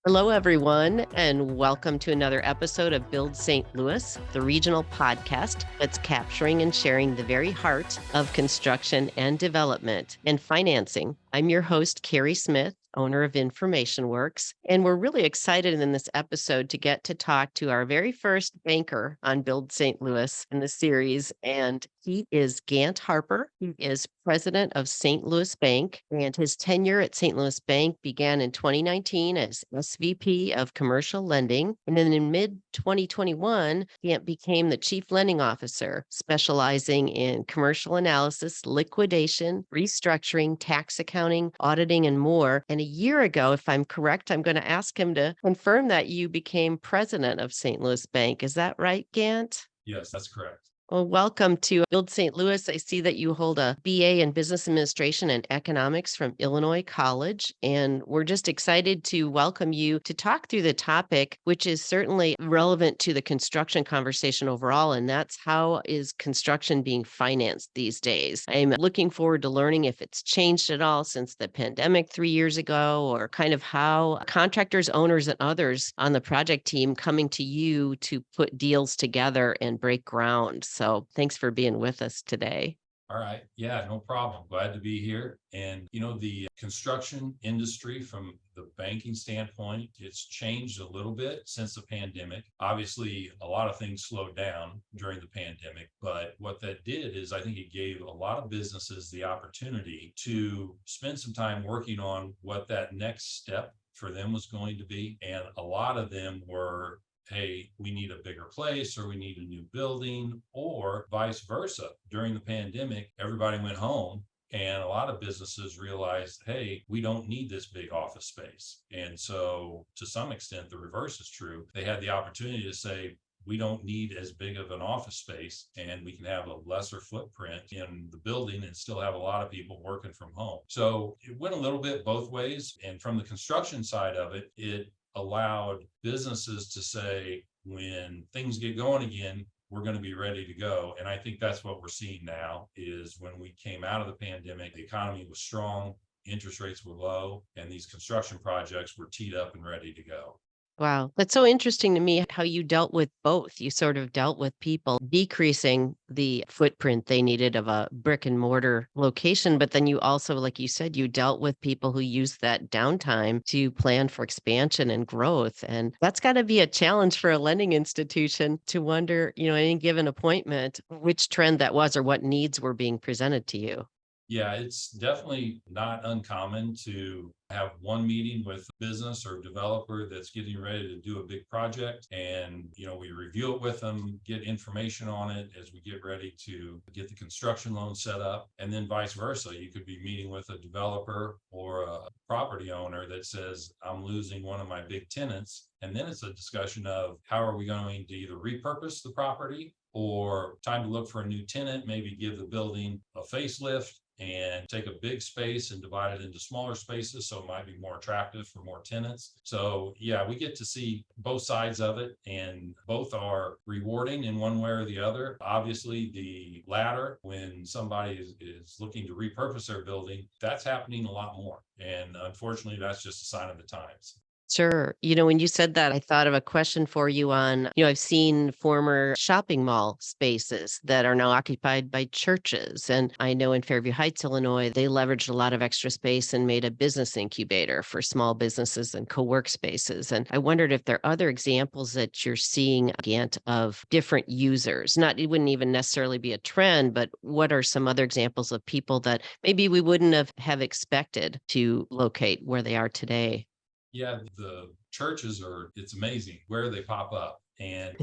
Hello, everyone, and welcome to another episode of Build St. Louis, the regional podcast that's capturing and sharing the very heart of construction and development and financing. I'm your host, Carrie Smith, owner of Information Works, and we're really excited in this episode to get to talk to our very first banker on Build St. Louis in the series, and he is Gant Harper. He is president of St. Louis Bank, and his tenure at St. Louis Bank began in 2019 as SVP of Commercial Lending. And then in mid 2021, Gant became the Chief Lending Officer, specializing in commercial analysis, liquidation, restructuring, tax accounting, auditing, and more. And a year ago, if I'm correct, I'm going to ask him to confirm that you became president of St. Louis Bank. Is that right, Gant? Yes, that's correct. Well, welcome to Build St. Louis. I see that you hold a BA in Business Administration and Economics from Illinois College, and we're just excited to welcome you to talk through the topic, which is certainly relevant to the construction conversation overall, and that's how is construction being financed these days. I'm looking forward to learning if it's changed at all since the pandemic 3 years ago, or kind of how contractors, owners, and others on the project team coming to you to put deals together and break ground. So thanks for being with us today. All right. Yeah, no problem. Glad to be here. And, the construction industry from the banking standpoint, it's changed a little bit since the pandemic. Obviously, a lot of things slowed down during the pandemic, but what that did is I think it gave a lot of businesses the opportunity to spend some time working on what that next step for them was going to be. And a lot of them were, hey, we need a bigger place, or we need a new building, or vice versa. During the pandemic, everybody went home, and a lot of businesses realized, hey, we don't need this big office space. And so to some extent, the reverse is true. They had the opportunity to say, we don't need as big of an office space, and we can have a lesser footprint in the building and still have a lot of people working from home. So it went a little bit both ways. And from the construction side of it, it allowed businesses to say, when things get going again, we're going to be ready to go. And I think that's what we're seeing now is when we came out of the pandemic, the economy was strong, interest rates were low, and these construction projects were teed up and ready to go. Wow. That's so interesting to me how you dealt with both. You sort of dealt with people decreasing the footprint they needed of a brick and mortar location. But then you also, like you said, you dealt with people who use that downtime to plan for expansion and growth. And that's got to be a challenge for a lending institution to wonder, any given appointment, which trend that was or what needs were being presented to you. Yeah, it's definitely not uncommon to have one meeting with a business or developer that's getting ready to do a big project. And, we review it with them, get information on it as we get ready to get the construction loan set up. And then vice versa. You could be meeting with a developer or a property owner that says, I'm losing one of my big tenants. And then it's a discussion of how are we going to either repurpose the property or time to look for a new tenant, maybe give the building a facelift and take a big space and divide it into smaller spaces so it might be more attractive for more tenants. So yeah, we get to see both sides of it, and both are rewarding in one way or the other. Obviously, the latter, when somebody is looking to repurpose their building, that's happening a lot more. And unfortunately, that's just a sign of the times. Sure. When you said that, I thought of a question for you on, I've seen former shopping mall spaces that are now occupied by churches. And I know in Fairview Heights, Illinois, they leveraged a lot of extra space and made a business incubator for small businesses and co-work spaces. And I wondered if there are other examples that you're seeing, Gant, of different users. It wouldn't even necessarily be a trend, but what are some other examples of people that maybe we wouldn't have expected to locate where they are today? Yeah, the churches it's amazing where they pop up. And,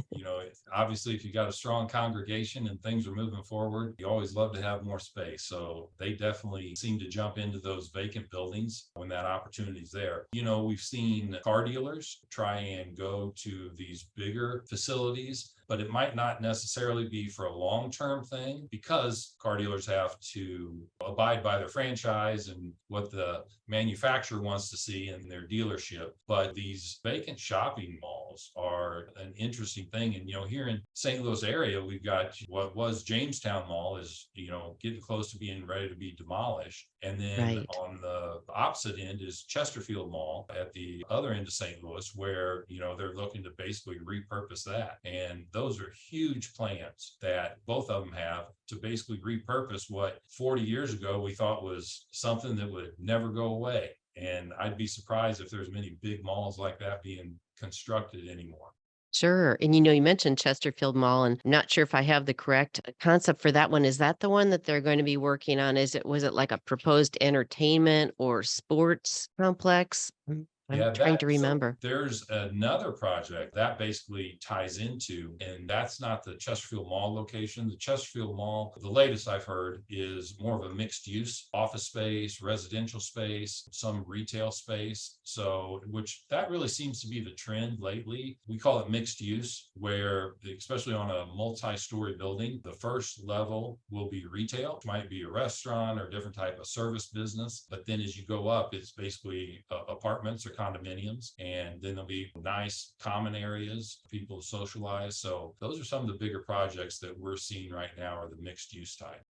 obviously, if you got a strong congregation and things are moving forward, you always love to have more space. So they definitely seem to jump into those vacant buildings when that opportunity is there. We've seen car dealers try and go to these bigger facilities, but it might not necessarily be for a long-term thing because car dealers have to abide by their franchise and what the manufacturer wants to see in their dealership. But these vacant shopping malls malls are an interesting thing. And, here in St. Louis area, we've got what was Jamestown Mall is, getting close to being ready to be demolished. And then Right. on the opposite end is Chesterfield Mall at the other end of St. Louis, where, they're looking to basically repurpose that. And those are huge plans that both of them have to basically repurpose what 40 years ago we thought was something that would never go away. And I'd be surprised if there's many big malls like that being constructed anymore. Sure. And you mentioned Chesterfield Mall, and I'm not sure if I have the correct concept for that one. Is that the one that they're going to be working on? Was it like a proposed entertainment or sports complex? I'm Yeah, trying to so remember. there's another project that basically ties into, and that's not the Chesterfield Mall location. The Chesterfield Mall, the latest I've heard, is more of a mixed use office space, residential space, some retail space. So, which that really seems to be the trend lately. We call it mixed use, where especially on a multi-story building, the first level will be retail, it might be a restaurant or a different type of service business. But then as you go up, it's basically apartments or condominiums, and then there'll be nice common areas for people to socialize. So those are some of the bigger projects that we're seeing right now are the mixed use type.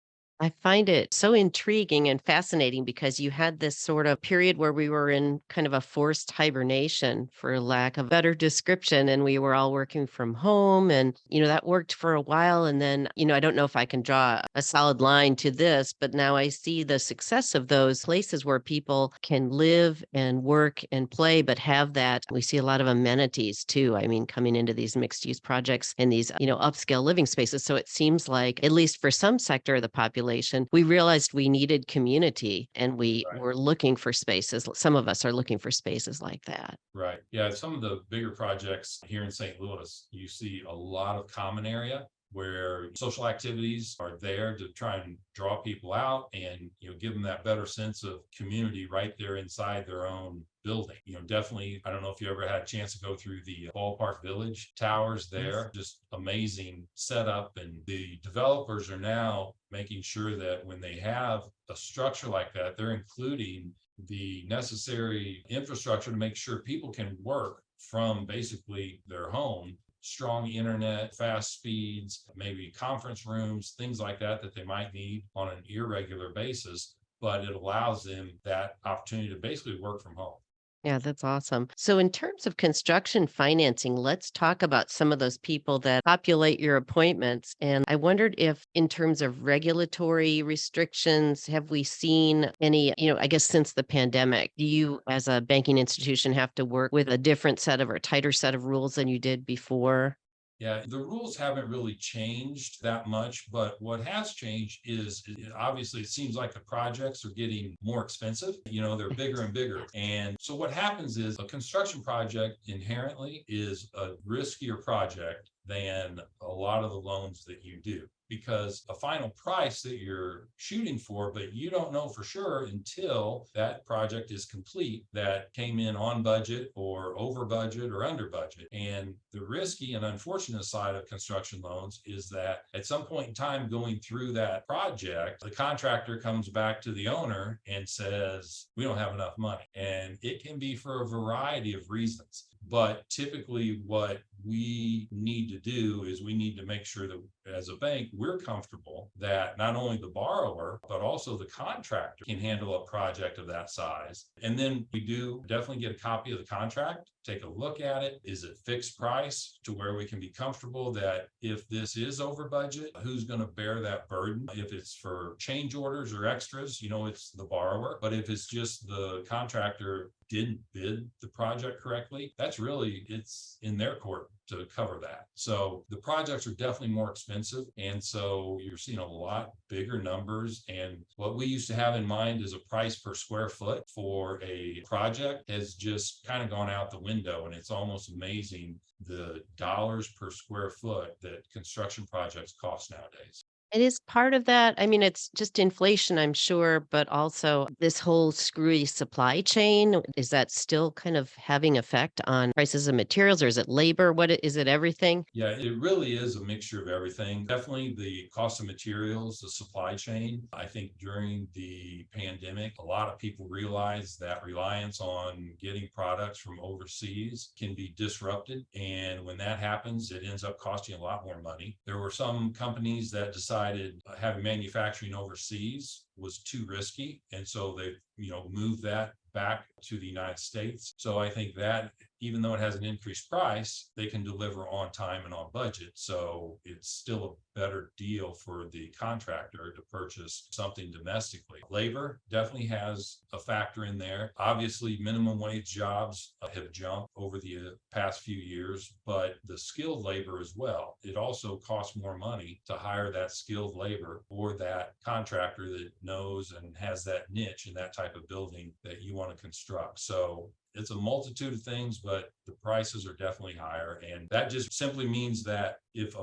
I find it so intriguing and fascinating because you had this sort of period where we were in kind of a forced hibernation, for lack of better description, and we were all working from home. And, that worked for a while. And then, I don't know if I can draw a solid line to this, but now I see the success of those places where people can live and work and play, but have that. We see a lot of amenities too. I mean, coming into these mixed use projects and these, upscale living spaces. So it seems like, at least for some sector of the population, we realized we needed community and we Right. were looking for spaces. Some of us are looking for spaces like that. Right. Yeah. Some of the bigger projects here in St. Louis, you see a lot of common area where social activities are there to try and draw people out and give them that better sense of community right there inside their own building. Definitely, I don't know if you ever had a chance to go through the ballpark village towers Yes. there, just amazing setup. And the developers are now making sure that when they have a structure like that, they're including the necessary infrastructure to make sure people can work from basically their home, strong internet, fast speeds, maybe conference rooms, things like that that they might need on an irregular basis, but it allows them that opportunity to basically work from home. Yeah, that's awesome. So, in terms of construction financing, let's talk about some of those people that populate your appointments. And I wondered if, in terms of regulatory restrictions, have we seen any, I guess since the pandemic, do you, as a banking institution, have to work with a different set of or tighter set of rules than you did before? Yeah, the rules haven't really changed that much, but what has changed is obviously it seems like the projects are getting more expensive. They're bigger and bigger. And so what happens is a construction project inherently is a riskier project than a lot of the loans that you do, because a final price that you're shooting for, but you don't know for sure until that project is complete, that came in on budget or over budget or under budget. And the risky and unfortunate side of construction loans is that at some point in time going through that project, the contractor comes back to the owner and says, we don't have enough money. And it can be for a variety of reasons. But typically, what we need to do is we need to make sure that as a bank, we're comfortable that not only the borrower, but also the contractor can handle a project of that size. And then we do definitely get a copy of the contract, take a look at it. Is it fixed price to where we can be comfortable that if this is over budget, who's going to bear that burden? If it's for change orders or extras, it's the borrower. But if it's just the contractor didn't bid the project correctly, it's in their court to cover that. So the projects are definitely more expensive. And so you're seeing a lot bigger numbers. And what we used to have in mind as a price per square foot for a project has just kind of gone out the window. And it's almost amazing the dollars per square foot that construction projects cost nowadays. It is part of that. I mean, it's just inflation, I'm sure, but also this whole screwy supply chain. Is that still kind of having effect on prices of materials, or is it labor? Is it everything? Yeah, it really is a mixture of everything. Definitely the cost of materials, the supply chain. I think during the pandemic, a lot of people realized that reliance on getting products from overseas can be disrupted. And when that happens, it ends up costing a lot more money. There were some companies that decided having manufacturing overseas was too risky. And so they, moved that back to the United States. So I think that even though it has an increased price, they can deliver on time and on budget. So it's still a better deal for the contractor to purchase something domestically. Labor definitely has a factor in there. Obviously, minimum wage jobs have jumped over the past few years, but the skilled labor as well. It also costs more money to hire that skilled labor or that contractor that knows and has that niche in that type of building that you want to construct. So it's a multitude of things, but the prices are definitely higher. And that just simply means that if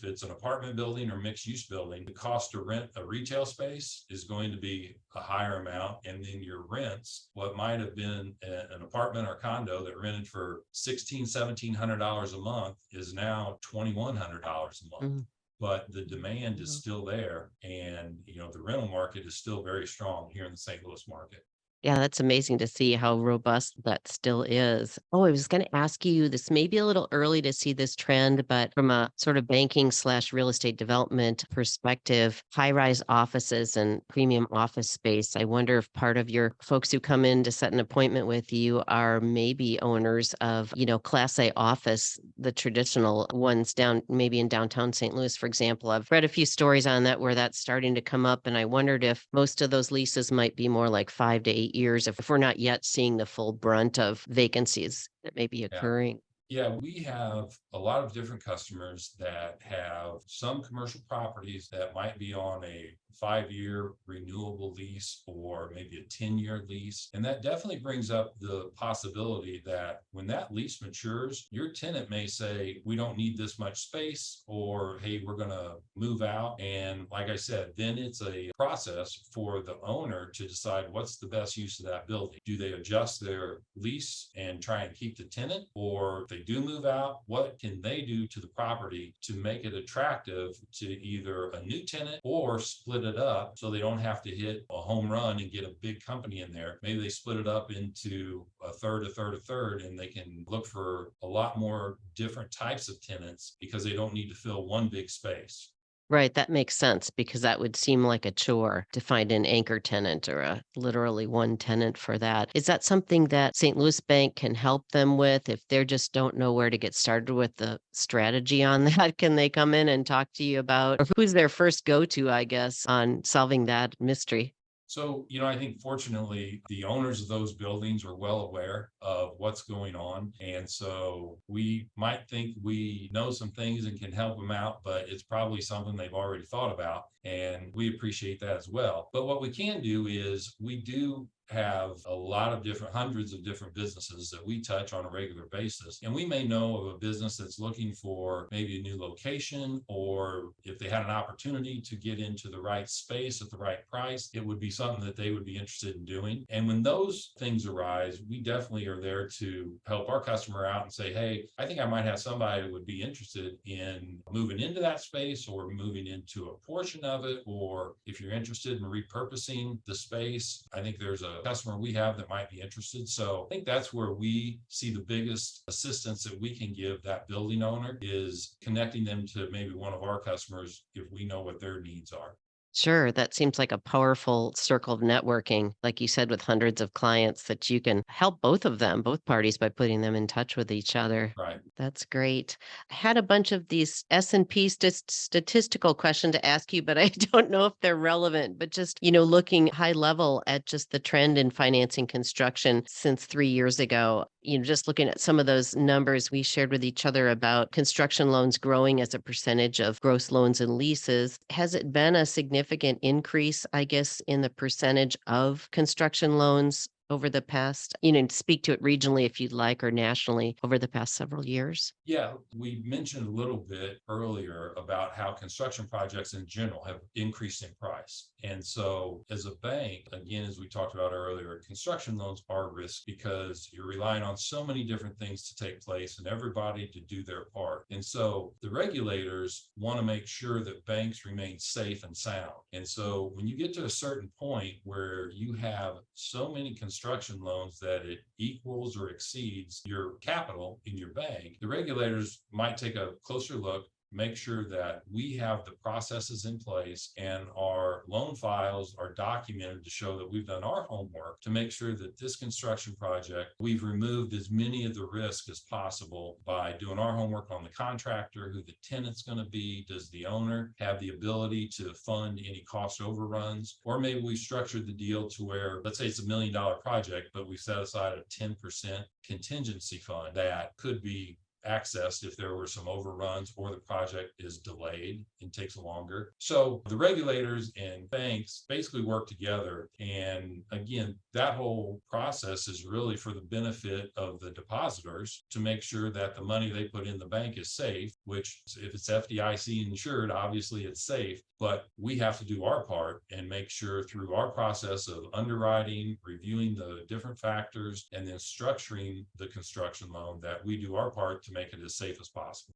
it's an apartment building or mixed use building, the cost to rent a retail space is going to be a higher amount. And then your rents, what might have been an apartment or condo that rented for $1,700 a month is now $2,100 a month. Mm. But the demand is Mhm. still there. And, the rental market is still very strong here in the St. Louis market. Yeah, that's amazing to see how robust that still is. Oh, I was going to ask you, this may be a little early to see this trend, but from a sort of banking slash real estate development perspective, high-rise offices and premium office space. I wonder if part of your folks who come in to set an appointment with you are maybe owners of, Class A office, the traditional ones down maybe in downtown St. Louis, for example. I've read a few stories on that where that's starting to come up, and I wondered if most of those leases might be more like 5 to 8 years if we're not yet seeing the full brunt of vacancies that may be Yeah. occurring. Yeah, we have a lot of different customers that have some commercial properties that might be on a 5-year renewable lease or maybe a 10-year lease. And that definitely brings up the possibility that when that lease matures, your tenant may say, we don't need this much space, or hey, we're going to move out. And like I said, then it's a process for the owner to decide what's the best use of that building. Do they adjust their lease and try and keep the tenant, or if they do move out, what can they do to the property to make it attractive to either a new tenant or split it up so they don't have to hit a home run and get a big company in there? Maybe they split it up into a third, a third, a third, and they can look for a lot more different types of tenants because they don't need to fill one big space. Right, that makes sense because that would seem like a chore to find an anchor tenant or a literally one tenant for that. Is that something that St. Louis Bank can help them with if they just don't know where to get started with the strategy on that? Can they come in and talk to you about, or who's their first go-to, I guess, on solving that mystery? So, I think fortunately, the owners of those buildings are well aware of what's going on. And so we might think we know some things and can help them out, but it's probably something they've already thought about. And we appreciate that as well. But what we can do is we do have a lot of hundreds of different businesses that we touch on a regular basis. And we may know of a business that's looking for maybe a new location, or if they had an opportunity to get into the right space at the right price, it would be something that they would be interested in doing. And when those things arise, we definitely are there to help our customer out and say, hey, I think I might have somebody that would be interested in moving into that space or moving into a portion of it. Or if you're interested in repurposing the space, I think there's a customer we have that might be interested. So I think that's where we see the biggest assistance that we can give that building owner is connecting them to maybe one of our customers if we know what their needs are. Sure, that seems like a powerful circle of networking, like you said, with hundreds of clients that you can help both of them, both parties, by putting them in touch with each other. Right. That's great. I had a bunch of these S&P statistical question to ask you, but I don't know if they're relevant. But just, looking high level at just the trend in financing construction since 3 years ago, just looking at some of those numbers we shared with each other about construction loans growing as a percentage of gross loans and leases. Has it been a significant increase, I guess, in the percentage of construction loans over the past, speak to it regionally if you'd like, or nationally over the past several years? Yeah, we mentioned a little bit earlier about how construction projects in general have increased in price. And so, as a bank, again, as we talked about earlier, construction loans are risk because you're relying on so many different things to take place and everybody to do their part. And so, the regulators want to make sure that banks remain safe and sound. And so, when you get to a certain point where you have so many construction loans that it equals or exceeds your capital in your bank, the regulators might take a closer look, make sure that we have the processes in place and our loan files are documented to show that we've done our homework to make sure that this construction project, we've removed as many of the risk as possible by doing our homework on the contractor, who the tenant's going to be, does the owner have the ability to fund any cost overruns, or maybe we structured the deal to where, let's say it's $1 million project, but we set aside a 10% contingency fund that could be accessed if there were some overruns or the project is delayed and takes longer. So the regulators and banks basically work together. And again, that whole process is really for the benefit of the depositors to make sure that the money they put in the bank is safe, which if it's FDIC insured, obviously it's safe. But we have to do our part and make sure through our process of underwriting, reviewing the different factors, and then structuring the construction loan that we do our part to make it as safe as possible.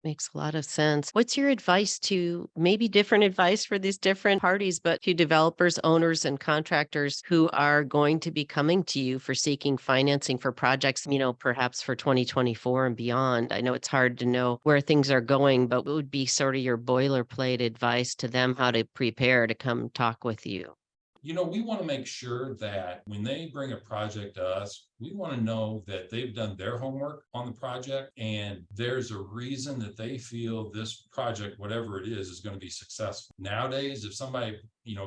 Makes a lot of sense. What's your advice to maybe different advice for these different parties, but to developers, owners, and contractors who are going to be coming to you for seeking financing for projects, perhaps for 2024 and beyond? I know it's hard to know where things are going, but what would be sort of your boilerplate advice to them how to prepare to come talk with you? We want to make sure that when they bring a project to us, we want to know that they've done their homework on the project and there's a reason that they feel this project, whatever it is going to be successful. Nowadays, if somebody,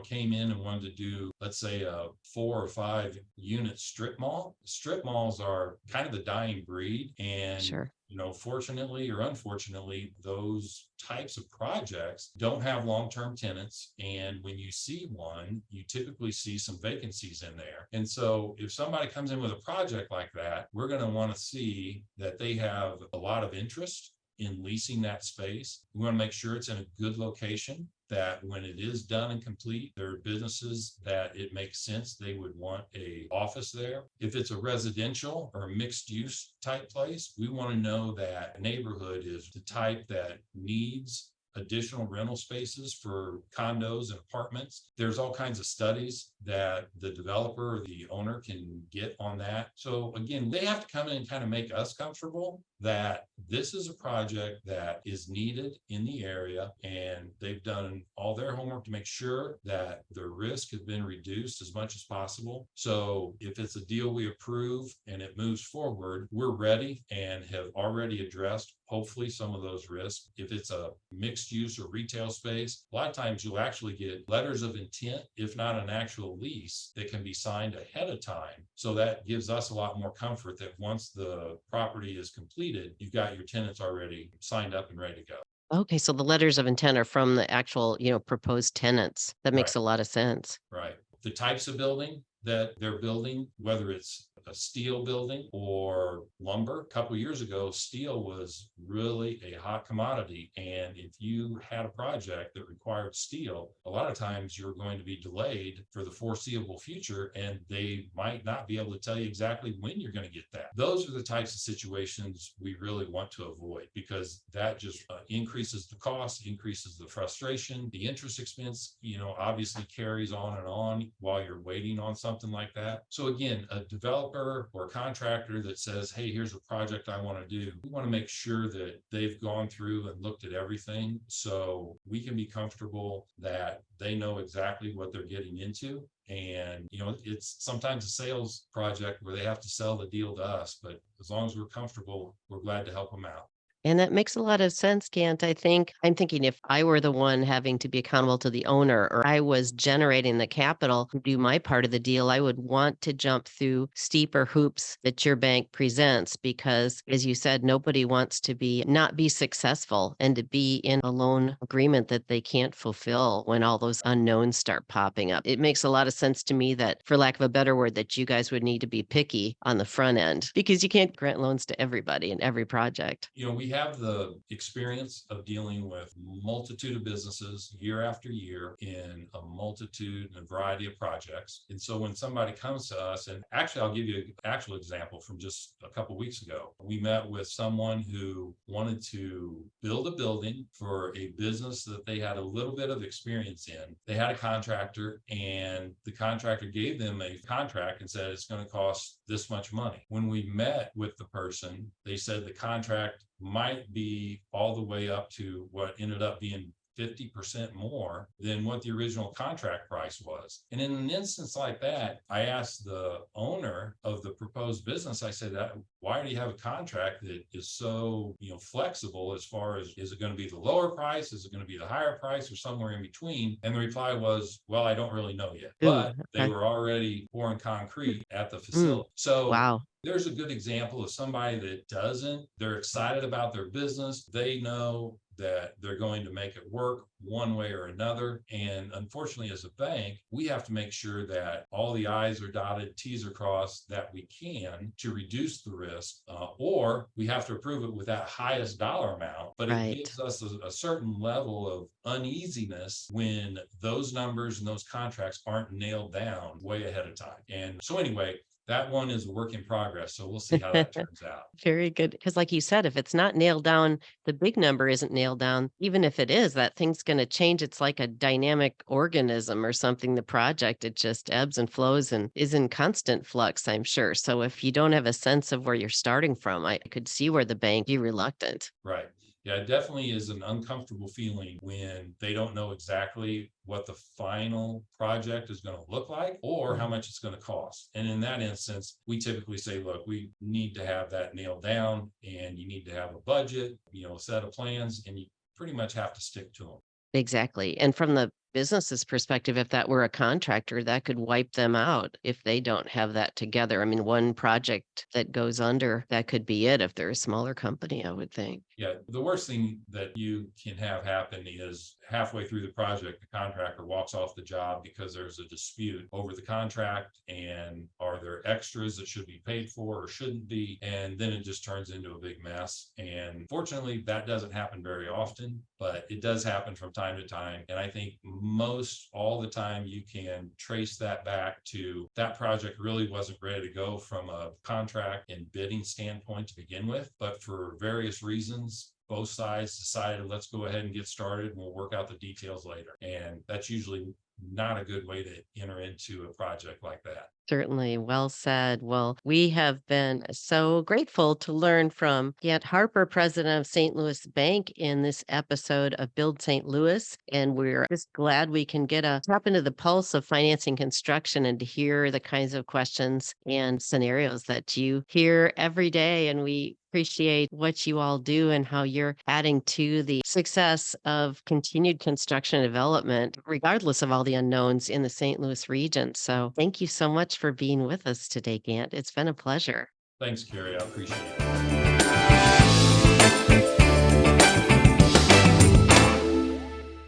came in and wanted to do, let's say, a 4 or 5 unit strip malls are kind of the dying breed. And Sure. fortunately or unfortunately, those types of projects don't have long-term tenants. And when you see one, you typically see some vacancies in there. And so if somebody comes in with a project like that, we're going to want to see that they have a lot of interest in leasing that space. We want to make sure it's in a good location, that when it is done and complete, there are businesses that it makes sense they would want a office there. If it's a residential or a mixed use type place, we want to know that neighborhood is the type that needs additional rental spaces for condos and apartments. There's all kinds of studies that the developer or the owner can get on that. So again, they have to come in and kind of make us comfortable that this is a project that is needed in the area, and they've done all their homework to make sure that the risk has been reduced as much as possible. So if it's a deal we approve and it moves forward, we're ready and have already addressed hopefully some of those risks. If it's a mixed use or retail space, a lot of times you'll actually get letters of intent, if not an actual lease, that can be signed ahead of time. So that gives us a lot more comfort that once the property is completed, you've got your tenants already signed up and ready to go. Okay, so the letters of intent are from the actual, proposed tenants. That Right. makes a lot of sense. Right. The types of building that they're building, whether it's a steel building or lumber. A couple of years ago, steel was really a hot commodity. And if you had a project that required steel, a lot of times you're going to be delayed for the foreseeable future, and they might not be able to tell you exactly when you're going to get that. Those are the types of situations we really want to avoid, because that just increases the cost, increases the frustration. The interest expense, obviously carries on while you're waiting on something like that. So again, a developer or a contractor that says, hey, here's a project I want to do, we want to make sure that they've gone through and looked at everything so we can be comfortable that they know exactly what they're getting into. And, it's sometimes a sales project where they have to sell the deal to us, but as long as we're comfortable, we're glad to help them out. And that makes a lot of sense, Gant. I'm thinking if I were the one having to be accountable to the owner or I was generating the capital to do my part of the deal, I would want to jump through steeper hoops that your bank presents because, as you said, nobody wants to be not be successful and to be in a loan agreement that they can't fulfill when all those unknowns start popping up. It makes a lot of sense to me that, for lack of a better word, that you guys would need to be picky on the front end because you can't grant loans to everybody in every project. We have the experience of dealing with multitude of businesses year after year in a multitude and a variety of projects. And so when somebody comes to us, and actually I'll give you an actual example from just a couple of weeks ago. We met with someone who wanted to build a building for a business that they had a little bit of experience in. They had a contractor, and the contractor gave them a contract and said it's going to cost this much money. When we met with the person, they said the contract might be all the way up to what ended up being 50% more than what the original contract price was. And in an instance like that, I asked the owner of the proposed business, I said, why do you have a contract that is so, flexible as far as, is it going to be the lower price? Is it going to be the higher price or somewhere in between? And the reply was, well, I don't really know yet, Ooh, but they okay. were already pouring concrete at the Mm, facility. So wow. there's a good example of somebody that doesn't, they're excited about their business. They know that they're going to make it work one way or another. And unfortunately, as a bank, we have to make sure that all the I's are dotted, T's are crossed, that we can to reduce the risk, or we have to approve it with that highest dollar amount. But it Right. gives us a certain level of uneasiness when those numbers and those contracts aren't nailed down way ahead of time. And so anyway, that one is a work in progress. So we'll see how that turns out. Very good. Because, like you said, if it's not nailed down, the big number isn't nailed down. Even if it is, that thing's going to change. It's like a dynamic organism or something. The project, it just ebbs and flows and is in constant flux, I'm sure. So, if you don't have a sense of where you're starting from, I could see where the bank be reluctant. Right. Yeah, it definitely is an uncomfortable feeling when they don't know exactly what the final project is going to look like or how Mm. much it's going to cost. And in that instance, we typically say, look, we need to have that nailed down and you need to have a budget, a set of plans, and you pretty much have to stick to them. Exactly. And from the business's perspective, if that were a contractor, that could wipe them out if they don't have that together. I mean, one project that goes under, that could be it if they're a smaller company, I would think. Yeah, the worst thing that you can have happen is halfway through the project, the contractor walks off the job because there's a dispute over the contract and are there extras that should be paid for or shouldn't be? And then it just turns into a big mess. And fortunately, that doesn't happen very often, but it does happen from time to time. And I think most all the time you can trace that back to that project really wasn't ready to go from a contract and bidding standpoint to begin with, but for various reasons, both sides decided, let's go ahead and get started and we'll work out the details later. And that's usually not a good way to enter into a project like that. Certainly. Well said. Well, we have been so grateful to learn from Gant Harper, president of St. Louis Bank, in this episode of Build St. Louis. And we're just glad we can get a tap into the pulse of financing construction and to hear the kinds of questions and scenarios that you hear every day. And we appreciate what you all do and how you're adding to the success of continued construction and development, regardless of all the unknowns in the St. Louis region. So thank you so much for being with us today, Gant. It's been a pleasure. Thanks, Carrie. I appreciate it.